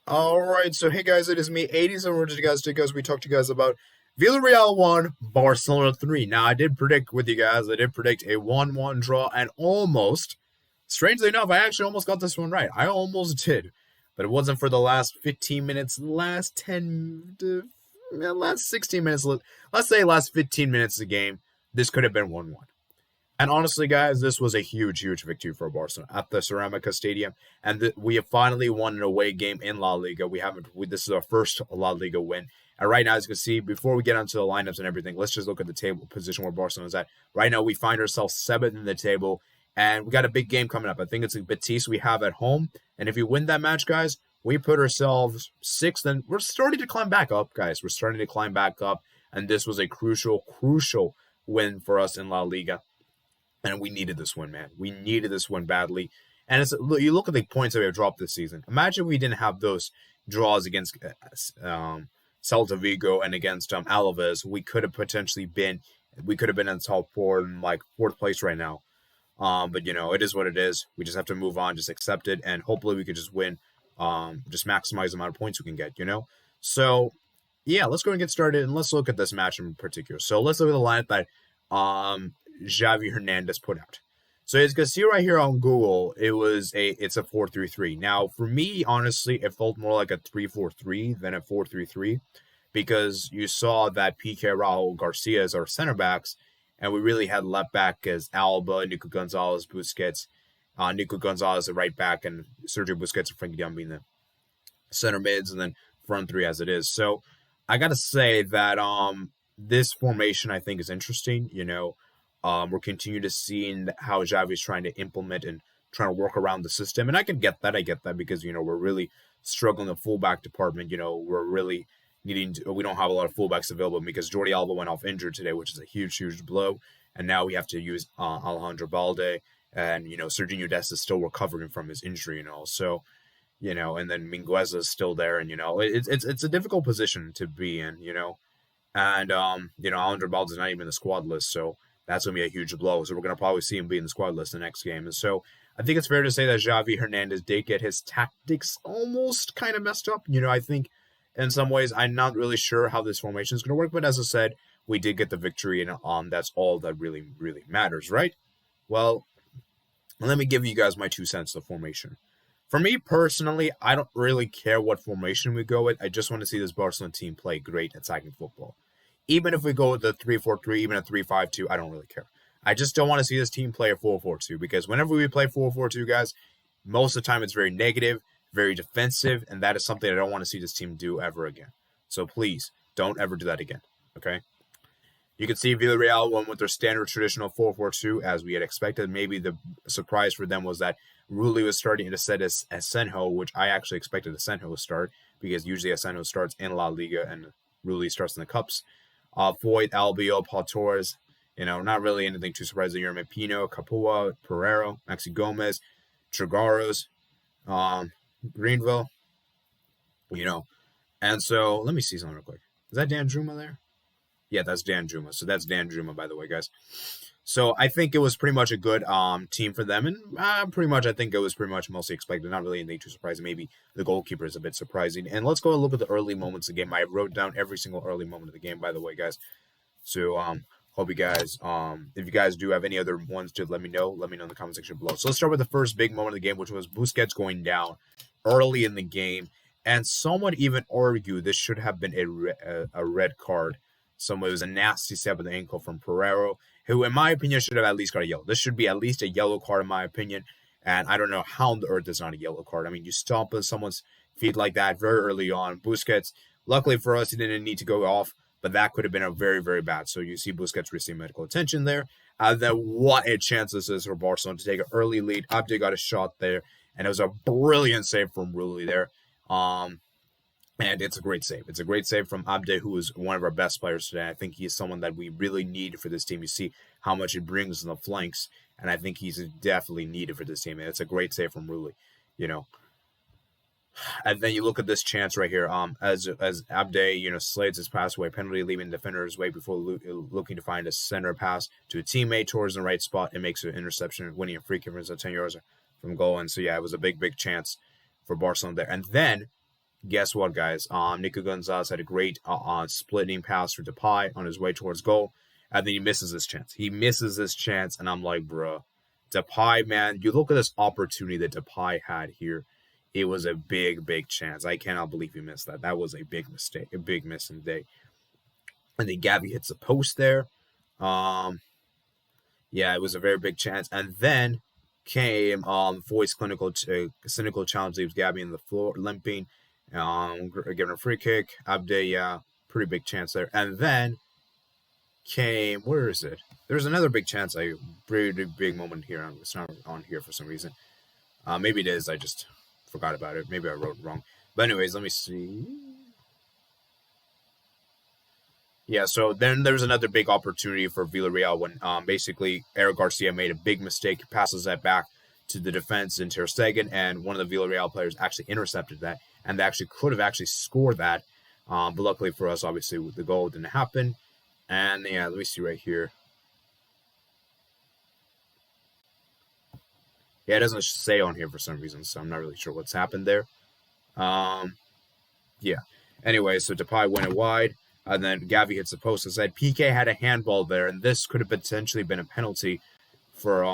All right, so hey guys, it is me, 80s, and we're to you guys because we talked to you guys about Villarreal 1, Barcelona 3. Now, I did predict with you guys, I did predict a 1-1 draw, and almost, strangely enough, I actually almost got this one right. I almost did, but it wasn't for the last 15 minutes, last 10, last 16 minutes, let's say last 15 minutes of the game. This could have been 1-1. And honestly, guys, this was a huge, huge victory for Barcelona at the CERAMICA Stadium, and we have finally won an away game in La Liga. This is our first La Liga win, and right now, as you can see, before we get onto the lineups and everything, let's just look at the table position where Barcelona is at. Right now, we find ourselves seventh in the table, and we got a big game coming up. I think it's a Betis we have at home, and if we win that match, guys, we put ourselves sixth, and we're starting to climb back up, guys. We're starting to climb back up, and this was a crucial, crucial win for us in La Liga. And we needed this win, man. We needed this win badly. And you look at the points that we have dropped this season. Imagine we didn't have those draws against Celta Vigo and against Alaves. We could have been in the top four and like fourth place right now. But it is what it is. We just have to move on, just accept it, and hopefully we could just win. Just maximize the amount of points we can get. So yeah, let's go and get started, and let's look at this match in particular. So let's look at the lineup that Xavi Hernandez put out. So as you can see right here on Google, it's a 4-3-3. Now, for me, honestly, it felt more like a 3-4-3 than a 4-3-3 because you saw that Piqué, Raul, Garcia as our center backs, and we really had left back as Alba, Nico Gonzalez, Busquets, Nico Gonzalez at right back, and Sergio Busquets and Frankie de Jong being the center mids, and then front three as it is. So I got to say that this formation I think is interesting. We're continuing to see how Xavi is trying to implement and trying to work around the system. And I get that because, we're really struggling in the fullback department. We're really we don't have a lot of fullbacks available because Jordi Alba went off injured today, which is a huge, huge blow. And now we have to use Alejandro Balde, and, Serginho Dest is still recovering from his injury, So, and then Mingueza is still there. And, it's a difficult position to be in, And, Alejandro Balde is not even in the squad list. So, that's going to be a huge blow. So we're going to probably see him be in the squad list the next game. And so I think it's fair to say that Xavi Hernandez did get his tactics almost kind of messed up. I think in some ways I'm not really sure how this formation is going to work. But as I said, we did get the victory, and that's all that really, really matters, right? Well, let me give you guys my 2 cents of formation. For me personally, I don't really care what formation we go with. I just want to see this Barcelona team play great attacking football. Even if we go with the 3-4-3, even a 3-5-2, I don't really care. I just don't want to see this team play a 4-4-2 because whenever we play 4-4-2, guys, most of the time it's very negative, very defensive, and that is something I don't want to see this team do ever again. So please, don't ever do that again, okay? You can see Villarreal went with their standard traditional 4-4-2 as we had expected. Maybe the surprise for them was that Rulli was starting to set as Asenjo, which I actually expected Asenjo to start because usually Asenjo starts in La Liga and Rulli starts in the Cups. Foyt, Albiol, Paul Torres, not really anything too surprising here. Pino, Capua, Pereiro, Maxi Gomez, Trigaros, Greenville, And so, let me see something real quick. Is that Dan Juma there? Yeah, that's Dan Juma. So that's Dan Juma, by the way, guys. So I think it was pretty much a good team for them. And I think it was pretty much mostly expected. Not really anything too surprising. Maybe the goalkeeper is a bit surprising. And let's go and look at the early moments of the game. I wrote down every single early moment of the game, by the way, guys. So hope you guys, if you guys do have any other ones to let me know in the comment section below. So let's start with the first big moment of the game, which was Busquets going down early in the game. And someone even argued this should have been a red card. It was a nasty step of the ankle from Pereiro, who, in my opinion, should have at least got a yellow. This should be at least a yellow card, in my opinion. And I don't know how on the earth it's not a yellow card. I mean, you stomp on someone's feet like that very early on. Busquets, luckily for us, he didn't need to go off, but that could have been a very, very bad. So you see Busquets receive medical attention there. Then what a chance this is for Barcelona to take an early lead. Abde got a shot there, and it was a brilliant save from Rulli there. And it's a great save. It's a great save from Abde, who is one of our best players today. I think he is someone that we really need for this team. You see how much it brings in the flanks, and I think he's definitely needed for this team. And it's a great save from Rulli, And then you look at this chance right here. As Abde, slides his pass away, penalty leaving the defender's way before looking to find a center pass to a teammate towards the right spot. It makes an interception, winning a free kick from 10 yards from goal. And so, yeah, it was a big, big chance for Barcelona there. And then guess what, guys? Nico Gonzalez had a great splitting pass for Depay on his way towards goal, and then he misses his chance. He misses this chance, and I'm like, bro, Depay, man, you look at this opportunity that Depay had here. It was a big, big chance. I cannot believe he missed that. That was a big mistake, a big miss in the day. And then Gabby hits the post there. Yeah, it was a very big chance. And then came Voice cynical challenge leaves Gabby on the floor limping, giving a free kick. Abde, yeah, pretty big chance there. And then came, where is it? There's another big chance. A pretty big moment here. It's not on here for some reason. Maybe it is. I just forgot about it. Maybe I wrote it wrong. But anyways, let me see. Yeah, so then there's another big opportunity for Villarreal when basically Eric Garcia made a big mistake, passes that back to the defense in Ter Stegen, and one of the Villarreal players actually intercepted that, and they actually could have actually scored that. But luckily for us, obviously, the goal didn't happen. And yeah, let me see right here. Yeah, it doesn't say on here for some reason, so I'm not really sure what's happened there. Yeah. Anyway, so Depay went it wide. And then Gavi hits the post and said PK had a handball there, and this could have potentially been a penalty for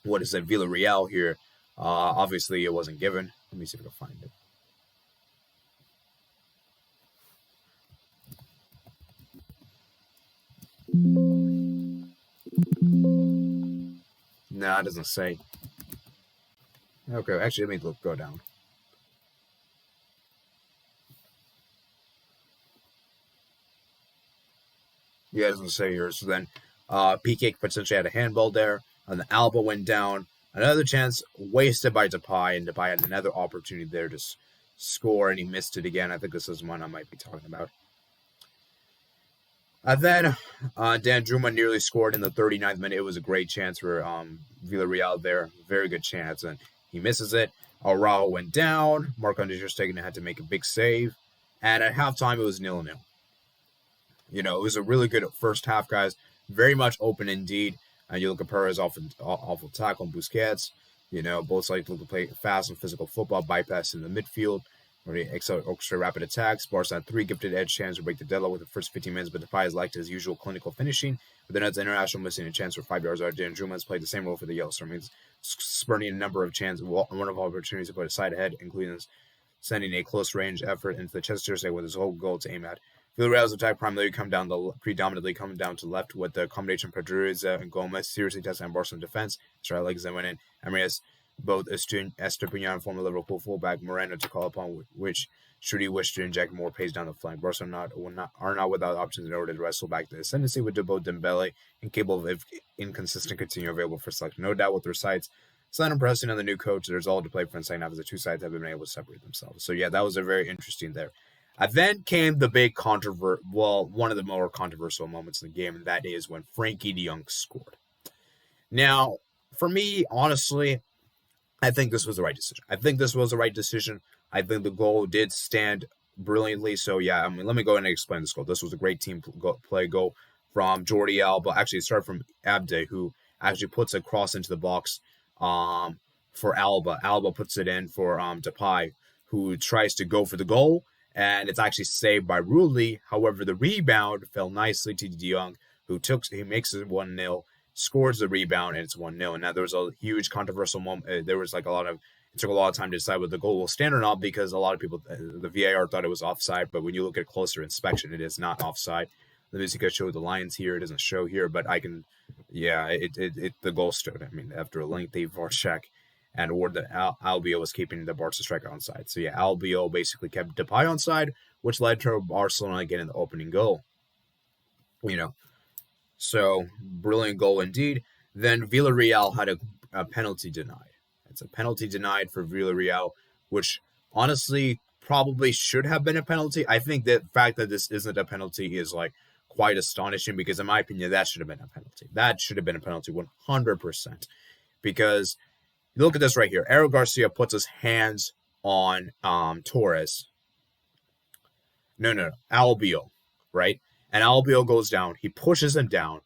what is it, Villarreal here. Obviously, it wasn't given. Let me see if I can find it. No, it doesn't say. Okay, actually, let me go down. Yeah, it doesn't say here. So then PK potentially had a handball there, and the Alba went down. Another chance wasted by Depay, and Depay had another opportunity there to score, and he missed it again. I think this is one I might be talking about. And then Dan Juma nearly scored in the 39th minute. It was a great chance for Villarreal there. Very good chance, and he misses it. Araujo went down. Marc-André Ter Stegen had to make a big save. And at halftime, it was 0-0. You know, it was a really good first half, guys. Very much open indeed. And you look at Perez awful tackle on Busquets. You know, both sides look to play fast and physical football, bypass in the midfield, where they excel extra rapid attacks. Barca had 3 gifted edge chances to break the deadlock with the first 15 minutes, but Depay has liked his usual clinical finishing. But then as international missing a chance for 5 yards out, Dan Juma has played the same role for the Yellow Stormings, spurning a number of chances, wonderful opportunities to put a side ahead, including sending a close-range effort into the chest with his whole goal to aim at. Villarreal's attack predominantly come down to left with the combination Pedreza and Gomez seriously testing Barcelona defense. Strike legs that went in. Emerius, both Estupiñán, former Liverpool fullback, Moreno to call upon, which should he wish to inject more pace down the flank. Barcelona are not without options in order to wrestle back the ascendancy with Debo Dembele, incapable of inconsistent continue available for selection. No doubt with their sides. It's not impressing on the new coach. There's all to play for in the second half as the two sides have been able to separate themselves. So yeah, that was a very interesting there. Then came the big one of the more controversial moments in the game, and that is when Frankie de Jong scored. Now, for me, honestly, I think this was the right decision. I think the goal did stand brilliantly. So, yeah, let me go ahead and explain this goal. This was a great team play goal from Jordi Alba. Actually, it started from Abde, who actually puts a cross into the box for Alba. Alba puts it in for Depay, who tries to go for the goal. And it's actually saved by Rulli. However, the rebound fell nicely to de Jong, he makes it 1-0, scores the rebound, and it's 1-0. And now there was a huge controversial moment. There was it took a lot of time to decide whether the goal will stand or not, because a lot of people, the VAR thought it was offside, but when you look at closer inspection, it is not offside. The music could show the lines here. It doesn't show here, but the goal stood. I mean, after a lengthy VAR check, and Albiol was keeping the Barca striker on side. So yeah, Albiol basically kept Depay on side, which led to Barcelona getting the opening goal. You know, so brilliant goal indeed. Then Villarreal had a penalty denied. It's a penalty denied for Villarreal, which honestly probably should have been a penalty. I think the fact that this isn't a penalty is quite astonishing, because in my opinion, that should have been a penalty. That should have been a penalty 100%, because look at this right here. Eric Garcia puts his hands on Torres. No. Albiol, right? And Albiol goes down. He pushes him down.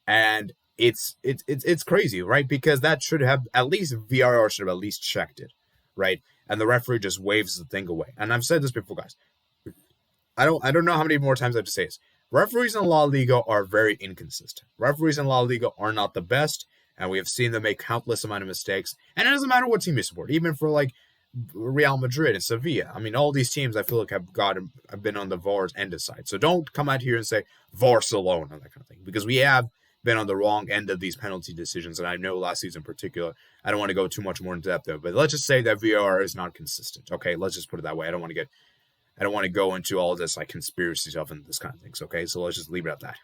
And it's crazy, right? Because that should have, at least VAR should have at least checked it, right? And the referee just waves the thing away. And I've said this before, guys. I don't know how many more times I have to say this. Referees in La Liga are very inconsistent. Referees in La Liga are not the best, and we have seen them make countless amount of mistakes. And it doesn't matter what team you support, even for like Real Madrid and Sevilla. I mean, all these teams I feel like have been on the VAR's end side. So don't come out here and say Barcelona, that kind of thing, because we have been on the wrong end of these penalty decisions. And I know last season in particular, I don't want to go too much more in depth though, but let's just say that VAR is not consistent. Okay, let's just put it that way. I don't want to go into all this like conspiracy stuff and this kind of things. Okay, so let's just leave it at that.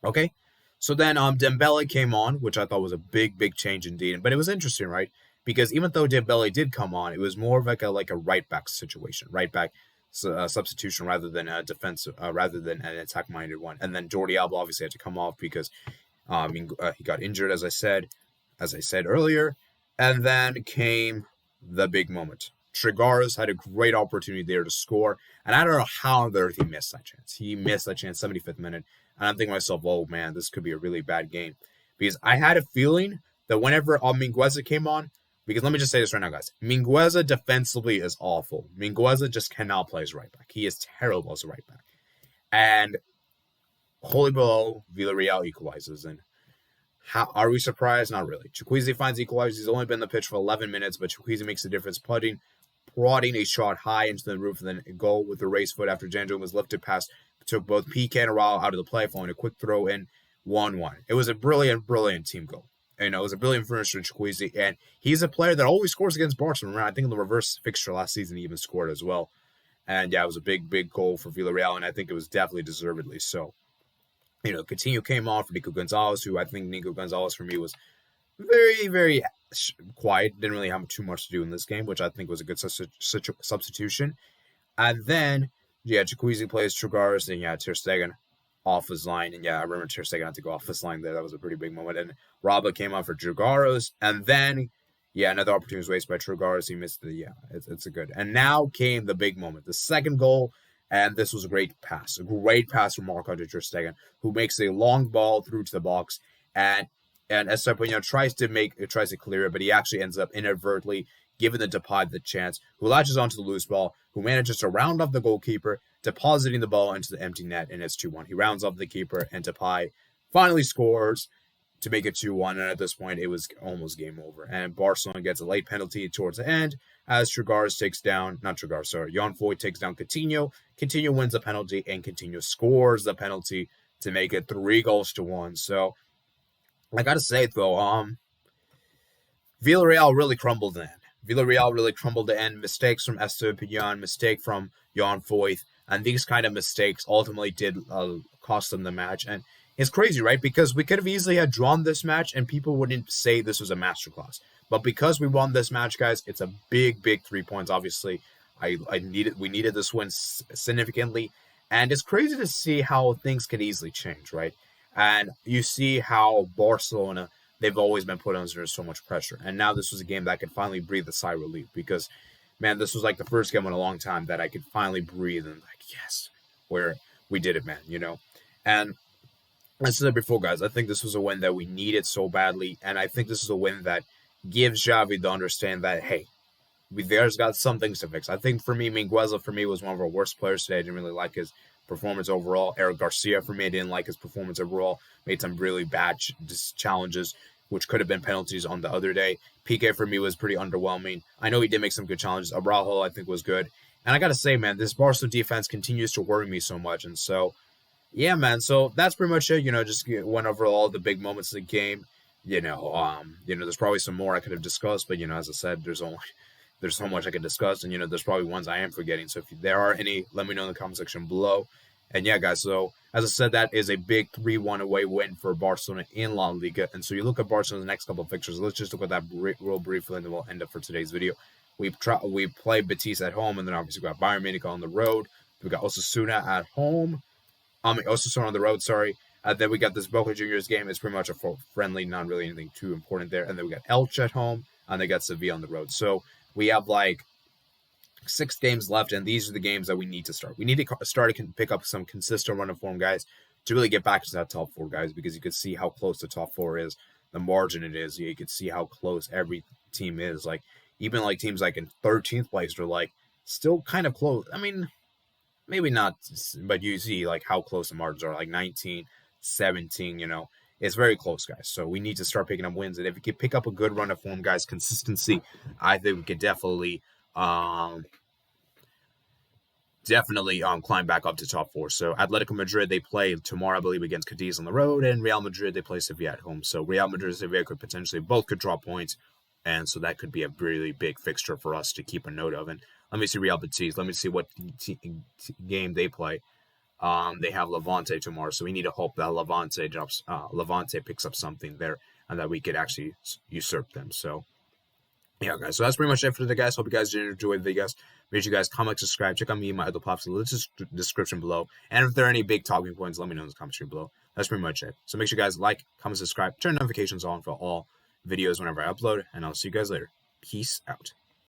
Okay, so then Dembele came on, which I thought was a big change indeed. But it was interesting, right? Because even though Dembele did come on, it was more of like a right back situation, right back substitution rather than a defensive, rather than an attack minded one. And then Jordi Alba obviously had to come off because he got injured, as I said earlier. And then came the big moment. Trigaros had a great opportunity there to score, and I don't know how on earth he missed that chance. He missed that chance, 75th minute, and I'm thinking to myself, oh man, this could be a really bad game. Because I had a feeling that whenever Mingueza came on, because let me just say this right now, guys, Mingueza defensively is awful. Mingueza just cannot play as right back. He is terrible as a right back. And holy below, Villarreal equalizes, and how are we surprised? Not really. Chukwueze finds equalizers. He's only been on the pitch for 11 minutes, but Chukwueze makes the difference, prodding a shot high into the roof, and then a goal with the race foot after Janjo was lifted past, took both Piqué and Araujo out of the play, following a quick throw in 1-1. It was a brilliant team goal. You know, it was a brilliant finish from Chukwueze, and he's a player that always scores against Barcelona. I think in the reverse fixture last season, he even scored as well. And yeah, it was a big goal for Villarreal, and I think it was definitely deservedly so. You know, Coutinho came on for Nico Gonzalez, who I think Nico Gonzalez for me was very quiet. Didn't really have too much to do in this game, which I think was a good substitution. And then, yeah, Chukwueze plays Trigaros, and yeah, Ter Stegen off his line. And yeah, I remember Ter Stegen had to go off his line there. That was a pretty big moment. And Rabah came on for Trigaros, and then, yeah, another opportunity was wasted by Trigaros. He missed it's a good. And now came the big moment, the second goal. And this was a great pass from Marco to Ter Stegen, who makes a long ball through to the box, and Estepanian tries to clear it, but he actually ends up inadvertently giving the Depay the chance, who latches onto the loose ball, who manages to round off the goalkeeper, depositing the ball into the empty net, and it's 2-1. He rounds off the keeper, and Depay finally scores to make it 2-1, and at this point, it was almost game over. And Barcelona gets a late penalty towards the end, as Jan Foyt takes down Coutinho. Coutinho wins the penalty, and Coutinho scores the penalty to make it 3-1. So, I gotta say, though, Villarreal really crumbled in the end. Mistakes from Estepanian, mistake from Jan Foyt, and these kind of mistakes ultimately did cost them the match. And it's crazy, right? Because we could have easily had drawn this match, and people wouldn't say this was a masterclass. But because we won this match, guys, it's a big 3 points. Obviously, we needed this win significantly, and it's crazy to see how things can easily change, right? And you see how Barcelona, they've always been put under so much pressure, and now this was a game that I could finally breathe a sigh of relief, because, man, this was like the first game in a long time that I could finally breathe and like, yes, where we did it, man, you know. And as I said before, guys, I think this was a win that we needed so badly, and I think this is a win that gives Xavi to understand that, hey, there's got some things to fix. I think for me, Mingueza for me was one of our worst players today. I didn't really like his performance overall. Eric Garcia for me, I didn't like his performance overall. Made some really bad challenges, which could have been penalties on the other day. Piqué for me was pretty underwhelming. I know he did make some good challenges. Araujo I think was good. And I got to say, man, this Barcelona defense continues to worry me so much. And so, yeah, man. So that's pretty much it. You know, just went over all the big moments of the game. There's probably some more I could have discussed, but as I said, there's so much I could discuss, and there's probably ones I am forgetting. So if there are any, let me know in the comment section below. And yeah, guys, so as I said, that is a big 3-1 away win for Barcelona in La Liga. And so you look at Barcelona's next couple of fixtures. Let's just look at that real briefly, and then we'll end up for today's video. We play Betis at home, and then obviously we got Bayern Munich on the road. We got Osasuna at home. Osasuna on the road, sorry. Then we got this Boca Juniors game. It's pretty much a friendly, not really anything too important there. And then we got Elche at home, and they got Sevilla on the road. So we have like 6 games left, and these are the games that we need to start. We need to start to pick up some consistent run of form, guys, to really get back to that top 4, guys, because you can see how close the top 4 is, the margin it is. You can see how close every team is. Like, even like teams like in 13th place are like still kind of close. I mean, maybe not, but you see like how close the margins are, like 19, 17, it's very close, guys. So we need to start picking up wins. And if we can pick up a good run of form, guys, consistency, I think we could definitely climb back up to top four. So Atletico Madrid, they play tomorrow, I believe, against Cadiz on the road, and Real Madrid, they play Sevilla at home. So Real Madrid and Sevilla could potentially both could draw points, and so that could be a really big fixture for us to keep a note of. And let me see Real Betis. Let me see what game they play. They have Levante tomorrow, so we need to hope that Levante picks up something there, and that we could actually usurp them. So yeah, guys. So that's pretty much it for the guys. Hope you guys did enjoy the videos. Make sure you guys comment, subscribe, check out me and my other platforms in the description below. And if there are any big talking points, let me know in the comment section below. That's pretty much it. So make sure you guys like, comment, subscribe, turn notifications on for all videos whenever I upload, and I'll see you guys later. Peace out.